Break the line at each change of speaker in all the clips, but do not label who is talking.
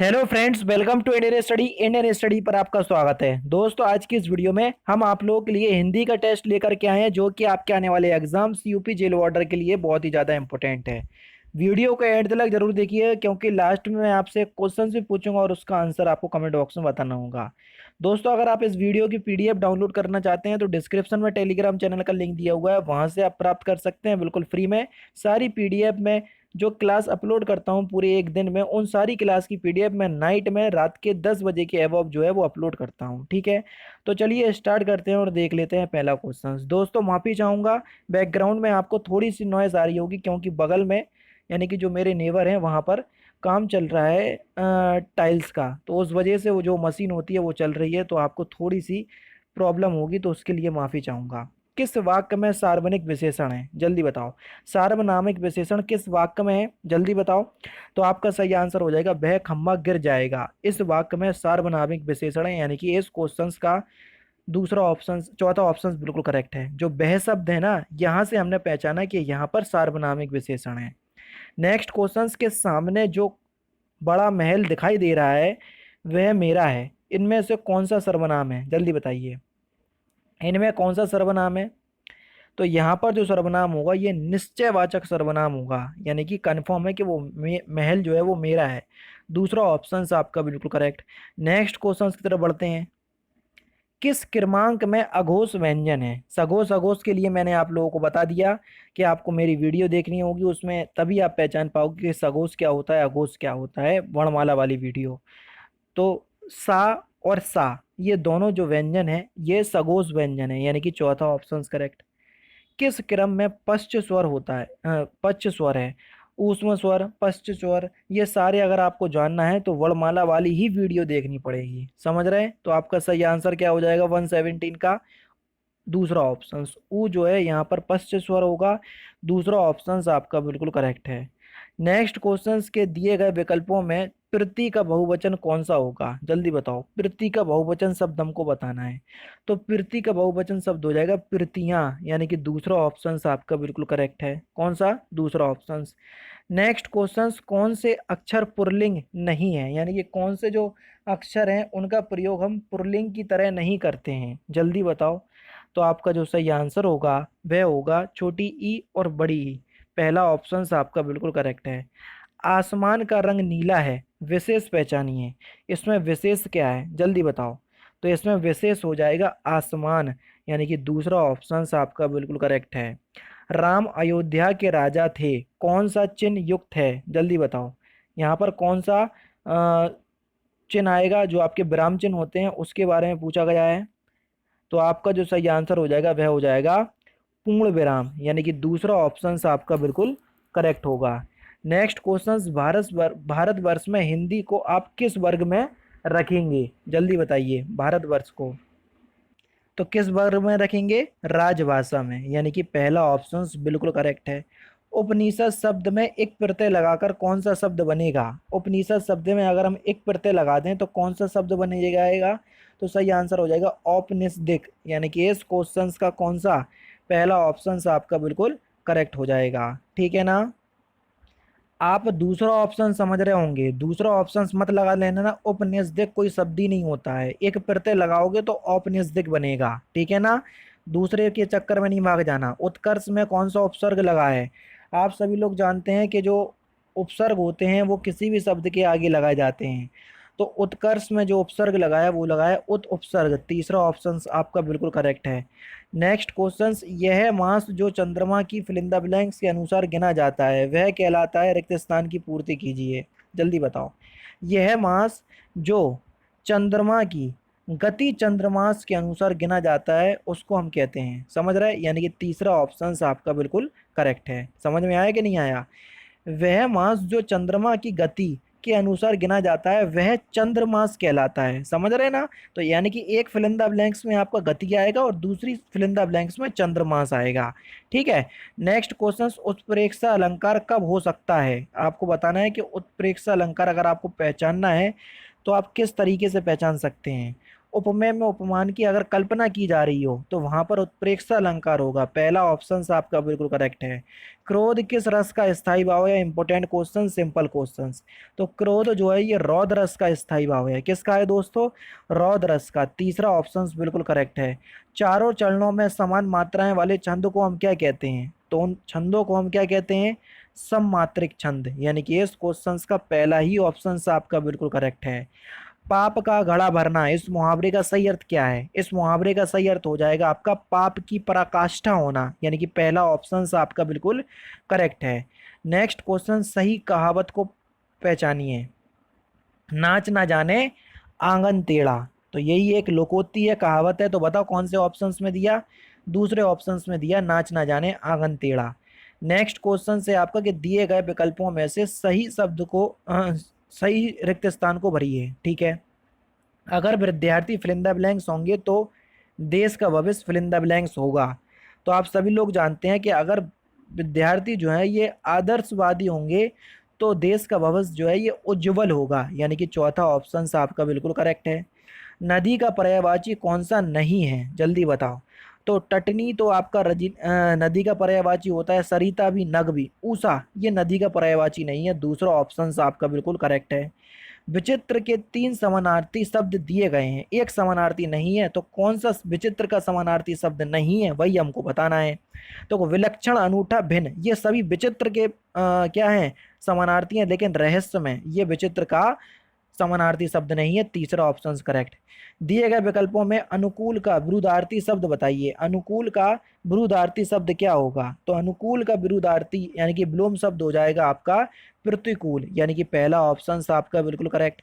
Hello friends, welcome to Indian study पर आपका स्वागत है। दोस्तों, आज की इस वीडियो में हम आप लोगों के लिए हिंदी का टेस्ट लेकर के आए हैं, जो कि आपके आने वाले एग्जाम्स यूपी जेल वार्डर के लिए बहुत ही ज़्यादा इंपॉर्टेंट है। वीडियो को एंड तक जरूर देखिए, क्योंकि लास्ट में मैं आपसे क्वेश्चन भी पूछूंगा और उसका आंसर आपको कमेंट बॉक्स में बताना होगा। दोस्तों, अगर आप इस वीडियो की पीडीएफ डाउनलोड करना चाहते हैं तो डिस्क्रिप्शन में टेलीग्राम चैनल का लिंक दिया हुआ है, वहां से आप प्राप्त कर सकते हैं बिल्कुल फ्री में। सारी पीडीएफ में जो क्लास अपलोड करता हूँ पूरे एक दिन में, उन सारी क्लास की पीडीएफ मैं नाइट में रात के 10 बजे के अबव जो है वो अपलोड करता हूँ। ठीक है, तो चलिए स्टार्ट करते हैं और देख लेते हैं पहला क्वेश्चन। दोस्तों, माफी चाहूंगा, बैकग्राउंड में आपको थोड़ी सी नॉइज आ रही होगी, क्योंकि बगल में यानी कि जो मेरे नेबर हैं वहाँ पर काम चल रहा है टाइल्स का, तो उस वजह से वो जो मशीन होती है वो चल रही है, तो आपको थोड़ी सी प्रॉब्लम होगी, तो उसके लिए माफ़ी चाहूँगा। किस वाक्य में सार्वजनिक विशेषण है, जल्दी बताओ। सार्वनामिक विशेषण किस वाक्य में है, जल्दी बताओ। तो आपका सही आंसर हो जाएगा वह खम्मा गिर जाएगा। इस वाक्य में सार्वनामिक विशेषण है, यानी कि इस क्वेश्चन का दूसरा ऑप्शन, चौथा ऑप्शन बिल्कुल करेक्ट है। जो वह शब्द है ना, यहाँ से हमने पहचाना कि यहाँ पर सार्वनामिक विशेषण है। नेक्स्ट क्वेश्चन के सामने जो बड़ा महल दिखाई दे रहा है वह मेरा है, इनमें से कौन सा सर्वनाम है, जल्दी बताइए। इनमें कौन सा सर्वनाम है? तो यहाँ पर जो सर्वनाम होगा ये निश्चयवाचक सर्वनाम होगा, यानी कि कंफर्म है कि वो महल जो है वो मेरा है। दूसरा ऑप्शन आपका बिल्कुल करेक्ट। नेक्स्ट क्वेश्चन की तरफ बढ़ते हैं। किस क्रमांक में अघोष व्यंजन है? सघोष अघोष के लिए मैंने आप लोगों को बता दिया कि आपको मेरी वीडियो देखनी होगी, उसमें तभी आप पहचान पाओगे कि सघोष क्या होता है, अघोष क्या होता है, वर्णमाला वाली वीडियो। तो सा और सा, ये दोनों जो व्यंजन है ये सघोष व्यंजन है, यानी कि चौथा ऑप्शन करेक्ट। किस क्रम में पश्च स्वर होता है, पश्च स्वर है? ऊष्म स्वर, पश्च स्वर, ये सारे अगर आपको जानना है तो वर्णमाला वाली ही वीडियो देखनी पड़ेगी। समझ रहे हैं? तो आपका सही आंसर क्या हो जाएगा 117 का दूसरा ऑप्शन। ऊ जो है यहाँ पर पश्च स्वर होगा। दूसरा ऑप्शन आपका बिल्कुल करेक्ट है। नेक्स्ट क्वेश्चंस के दिए गए विकल्पों में प्रति का बहुवचन कौन सा होगा, जल्दी बताओ। प्रति का बहुवचन शब्द हमको बताना है, तो प्रति का बहुवचन शब्द हो जाएगा प्रतियां, यानी कि दूसरा ऑप्शन आपका बिल्कुल करेक्ट है। कौन सा? दूसरा ऑप्शन। नेक्स्ट क्वेश्चंस कौन से अक्षर पुल्लिंग नहीं है, यानी कि कौन से जो अक्षर हैं उनका प्रयोग हम पुल्लिंग की तरह नहीं करते हैं, जल्दी बताओ। तो आपका जो सही आंसर होगा वह होगा छोटी ई और बड़ी ई। पहला ऑप्शन आपका बिल्कुल करेक्ट है। आसमान का रंग नीला है, विशेष पहचानिए। इसमें विशेष क्या है, जल्दी बताओ। तो इसमें विशेष हो जाएगा आसमान, यानी कि दूसरा ऑप्शन आपका बिल्कुल करेक्ट है। राम अयोध्या के राजा थे, कौन सा चिन्ह युक्त है, जल्दी बताओ। यहाँ पर कौन सा चिन्ह आएगा? जो आपके विराम चिन्ह होते हैं उसके बारे में पूछा गया है। तो आपका जो सही आंसर हो जाएगा वह हो जाएगा पूर्ण विराम, यानी कि दूसरा ऑप्शन आपका बिल्कुल करेक्ट होगा। नेक्स्ट क्वेश्चन, भारतवर्ष में हिंदी को आप किस वर्ग में रखेंगे, जल्दी बताइए। भारतवर्ष को तो किस वर्ग में रखेंगे? राजभाषा में, यानी कि पहला ऑप्शन बिल्कुल करेक्ट है। उपनिषद शब्द में एक प्रत्यय लगाकर कौन सा शब्द बनेगा? उपनिषद शब्द में अगर हम एक प्रत्यय लगा दें तो कौन सा शब्द बन जाएगा? तो सही आंसर हो जाएगा औपनिषदिक, यानी कि इस क्वेश्चन का कौन सा पहला ऑप्शन आपका बिल्कुल करेक्ट हो जाएगा। ठीक है ना? आप दूसरा ऑप्शन समझ रहे होंगे, दूसरा ऑप्शन मत लगा लेना ना, उपनिषदिक कोई शब्द ही नहीं होता है, एक प्रत्यय लगाओगे तो औपनिषदिक बनेगा। ठीक है ना? दूसरे के चक्कर में नहीं भाग जाना। उत्कर्ष में कौन सा उपसर्ग लगा है? आप सभी लोग जानते हैं कि जो उपसर्ग होते हैं वो किसी भी शब्द के आगे लगाए जाते हैं, तो उत्कर्ष में जो उपसर्ग लगाया वो लगाया उत उपसर्ग। तीसरा ऑप्शन आपका बिल्कुल करेक्ट है। नेक्स्ट क्वेश्चन, यह मास जो चंद्रमा की फिलिंदा ब्लैंक्स के अनुसार गिना जाता है वह कहलाता है, रिक्त स्थान की पूर्ति कीजिए, जल्दी बताओ। यह मास जो चंद्रमा की गति चंद्रमास के अनुसार गिना जाता है उसको हम कहते हैं, समझ रहे हैं? यानी कि तीसरा ऑप्शन आपका बिल्कुल करेक्ट है। समझ में आया कि नहीं आया? वह मास जो चंद्रमा की गति के अनुसार गिना जाता है वह चंद्रमास कहलाता है, समझ रहे हैं ना? तो यानी कि एक फिलिंदा ब्लैंक्स में आपका गति आएगा और दूसरी फिलिंदा ब्लैंक्स में चंद्रमास आएगा। ठीक है। नेक्स्ट क्वेश्चन, उत्प्रेक्षा अलंकार कब हो सकता है? आपको बताना है कि उत्प्रेक्षा अलंकार अगर आपको पहचानना है तो आप किस तरीके से पहचान सकते हैं। उपमेय में उपमान की अगर कल्पना की जा रही हो तो वहां पर उत्प्रेक्षा अलंकार होगा। पहला ऑप्शन आपका बिल्कुल करेक्ट है। क्रोध किस रस का स्थायी भाव है? Important question, simple question. तो क्रोध जो है ये रौद्र रस का स्थायी भाव है। किसका है दोस्तों? रौद्र रस का। तीसरा ऑप्शन बिल्कुल करेक्ट है। चारों चरणों में समान मात्राएं वाले छंद को हम क्या कहते हैं? तो उन छंदों को हम क्या कहते हैं? सममात्रिक छंद। यानी कि इस क्वेश्चन का पहला ही ऑप्शन आपका बिल्कुल करेक्ट है। पाप का घड़ा भरना, इस मुहावरे का सही अर्थ क्या है? इस मुहावरे का सही अर्थ हो जाएगा आपका पाप की पराकाष्ठा होना। यानी कि पहला ऑप्शन आपका बिल्कुल करेक्ट है। नेक्स्ट क्वेश्चन, सही कहावत को पहचानिए। नाच ना जाने आंगन टेढ़ा, तो यही एक लोकोक्ति है, कहावत है। तो बताओ कौन से ऑप्शंस में दिया? दूसरे ऑप्शंस में दिया नाच ना जाने आंगन टेढ़ा। नेक्स्ट क्वेश्चन से आपका कि दिए गए विकल्पों में से सही शब्द को सही रिक्त स्थान को भरिए। ठीक है। अगर विद्यार्थी फिल इन द ब्लैंक्स होंगे तो देश का भविष्य फिल इन द ब्लैंक्स होगा। तो आप सभी लोग जानते हैं कि अगर विद्यार्थी जो है ये आदर्शवादी होंगे तो देश का भविष्य जो है ये उज्जवल होगा। यानी कि चौथा ऑप्शन आपका बिल्कुल करेक्ट है। नदी का पर्यायवाची कौन सा नहीं है? जल्दी बताओ। तो टटनी तो आपका नदी का पर्यायवाची होता है, सरिता भी, नग भी। ऊषा ये नदी का पर्यायवाची नहीं है। दूसरा ऑप्शन आपका बिल्कुल करेक्ट है। विचित्र के 3 समानार्थी शब्द दिए गए हैं, एक समानार्थी नहीं है। तो कौन सा विचित्र का समानार्थी शब्द नहीं है वही हमको बताना है। तो विलक्षण, अनूठा, भिन्न ये सभी विचित्र के क्या है? समानार्थी हैं। लेकिन रहस्य में ये विचित्र का समानार्थी शब्द नहीं है। तीसरा ऑप्शन करेक्ट। दिए गए विकल्पों में अनुकूल का विरुद्धार्थी शब्द बताइए। अनुकूल का विरुद्धार्थी शब्द क्या होगा? तो अनुकूल का विरुद्धार्थी यानी कि विलोम शब्द हो जाएगा आपका प्रतिकूल। यानी कि पहला ऑप्शन आपका बिल्कुल करेक्ट।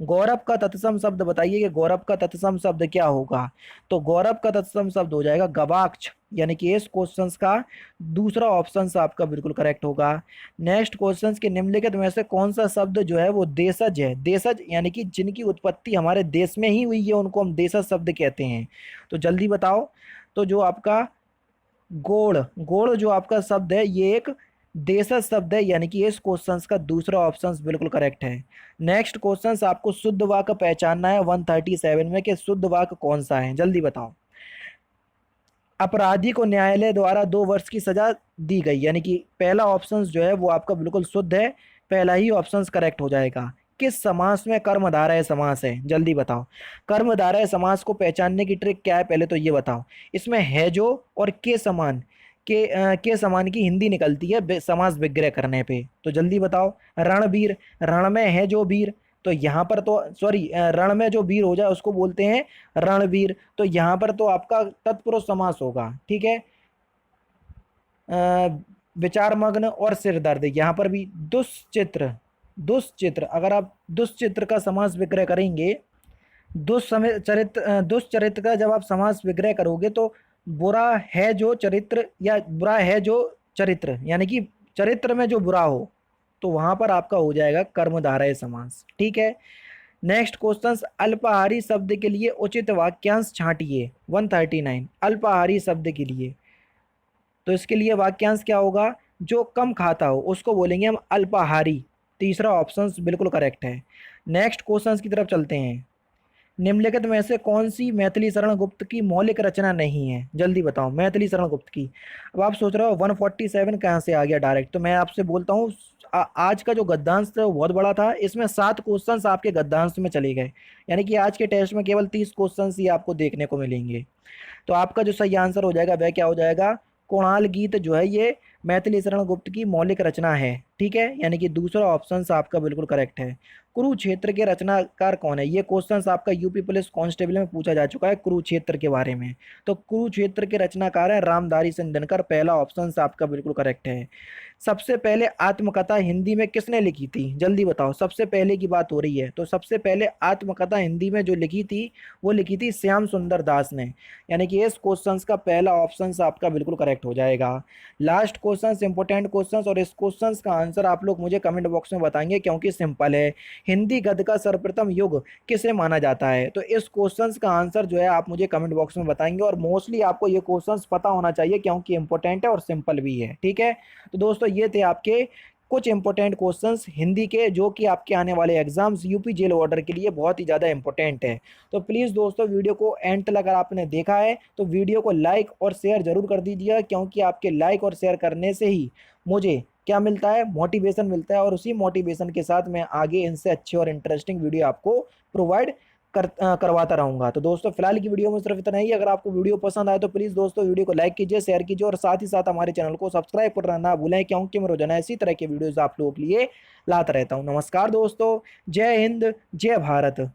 गौरव का तत्सम शब्द बताइए कि गौरव का तत्सम शब्द क्या होगा? तो गौरव का तत्सम शब्द हो जाएगा गवाक्ष। यानी कि इस क्वेश्चन का दूसरा ऑप्शन आपका बिल्कुल करेक्ट होगा। नेक्स्ट क्वेश्चन के निम्नलिखित में से कौन सा शब्द जो है वो देशज है? देशज यानी कि जिनकी उत्पत्ति हमारे देश में ही हुई है उनको हम देशज शब्द कहते हैं। तो जल्दी बताओ। तो जो आपका गोड़, गोड़ जो आपका शब्द है ये एक देशज शब्द है। यानी कि इस क्वेश्चन का दूसरा ऑप्शन बिल्कुल करेक्ट है। नेक्स्ट क्वेश्चन आपको शुद्ध वाक्य पहचानना है 137 में कि शुद्ध वाक्य कौन सा है? जल्दी बताओ। अपराधी को न्यायालय द्वारा 2 वर्ष की सजा दी गई। यानी कि पहला ऑप्शन जो है वो आपका बिल्कुल शुद्ध है। पहला ही ऑप्शन करेक्ट हो जाएगा। किस समास में कर्मधारय समास है? जल्दी बताओ। कर्मधारय समास को पहचानने की ट्रिक क्या है पहले तो ये बताओ। इसमें है जो और के समान के समान की हिंदी निकलती है समास विग्रह करने पे। तो जल्दी बताओ। रणवीर, रण में है जो वीर, तो यहाँ पर तो सॉरी रण में जो वीर हो जाए उसको बोलते हैं रणवीर। तो यहाँ पर तो आपका तत्पुरुष समास होगा। ठीक है। विचारमग्न और सिरदर्द, यहाँ पर भी दुष्चित्र, दुष्चित्र अगर आप दुष्चित्र का समास विग्रह करेंगे, दुष्चरित्र का जब आप समास विग्रह करोगे तो बुरा है जो चरित्र या बुरा है जो चरित्र यानी कि चरित्र में जो बुरा हो, तो वहां पर आपका हो जाएगा कर्मधारय समास। ठीक है। नेक्स्ट क्वेश्चन, अल्पाहारी शब्द के लिए उचित वाक्यांश छांटिए 139। अल्पाहारी शब्द के लिए तो इसके लिए वाक्यांश क्या होगा? जो कम खाता हो उसको बोलेंगे हम अल्पाहारी। तीसरा ऑप्शन बिल्कुल करेक्ट है। नेक्स्ट क्वेश्चन की तरफ चलते हैं। निम्नलिखित में से कौन सी मैथिली शरण गुप्त की मौलिक रचना नहीं है? जल्दी बताओ। मैथिली शरण गुप्त की, अब आप सोच रहे हो 147 कहाँ से आ गया डायरेक्ट, तो मैं आपसे बोलता हूँ आज का जो गद्यांश था वो बहुत बड़ा था। इसमें 7 क्वेश्चंस आपके गद्यांश में चले गए। यानी कि आज के टेस्ट में केवल 30 क्वेश्चंस ही आपको देखने को मिलेंगे। तो आपका जो सही आंसर हो जाएगा वह क्या हो जाएगा? कुणाल गीत जो है ये मैथिली शरण गुप्त की मौलिक रचना है। ठीक है। यानी कि दूसरा ऑप्शन आपका बिल्कुल करेक्ट है। कुरुक्षेत्र के रचनाकार कौन है? ये क्वेश्चन आपका यूपी पुलिस कांस्टेबल में पूछा जा चुका है कुरुक्षेत्र के बारे में। तो कुरुक्षेत्र के रचनाकार है रामधारी सिंह दिनकर। पहला ऑप्शन आपका बिल्कुल करेक्ट है। सबसे पहले आत्मकथा हिंदी में किसने लिखी थी? जल्दी बताओ। सबसे पहले की बात हो रही है तो सबसे पहले आत्मकथा हिंदी में जो लिखी थी वो लिखी थी श्याम सुंदर दास ने। यानी कि इस क्वेश्चन का पहला ऑप्शन आपका बिल्कुल करेक्ट हो जाएगा। लास्ट क्वेश्चन, इंपोर्टेंट क्वेश्चन, और इस क्वेश्चन का आंसर आप लोग मुझे कमेंट बॉक्स में बताएंगे क्योंकि सिंपल है। हिंदी गद्य का सर्वप्रथम युग किसे माना जाता है? तो इस क्वेश्चन का आंसर जो है आप मुझे कमेंट बॉक्स में बताएंगे। और मोस्टली आपको ये क्वेश्चन पता होना चाहिए क्योंकि इंपॉर्टेंट है और सिंपल भी है। ठीक है। तो दोस्तों ये थे आपके कुछ इंपॉर्टेंट क्वेश्चंस हिंदी के जो कि आपके आने वाले एग्जाम्स यूपी जेल वार्डर के लिए बहुत ही ज़्यादा इंपॉर्टेंट है। तो प्लीज़ दोस्तों वीडियो को एंड तक अगर आपने देखा है तो वीडियो को लाइक और शेयर ज़रूर कर दीजिएगा, क्योंकि आपके लाइक और शेयर करने से ही मुझे क्या मिलता है, मोटिवेशन मिलता है, और उसी मोटिवेशन के साथ मैं आगे इनसे अच्छे और इंटरेस्टिंग वीडियो आपको प्रोवाइड करवाता रहूंगा। तो दोस्तों फिलहाल की वीडियो में सिर्फ इतना ही। अगर आपको वीडियो पसंद आए तो प्लीज़ दोस्तों वीडियो को लाइक कीजिए, शेयर कीजिए और साथ ही साथ हमारे चैनल को सब्सक्राइब करना ना भूलें, क्योंकि मैं रोजाना इसी तरह के वीडियोज़ आप लोगों के लिए लाता रहता हूँ। नमस्कार दोस्तों, जय हिंद, जय भारत।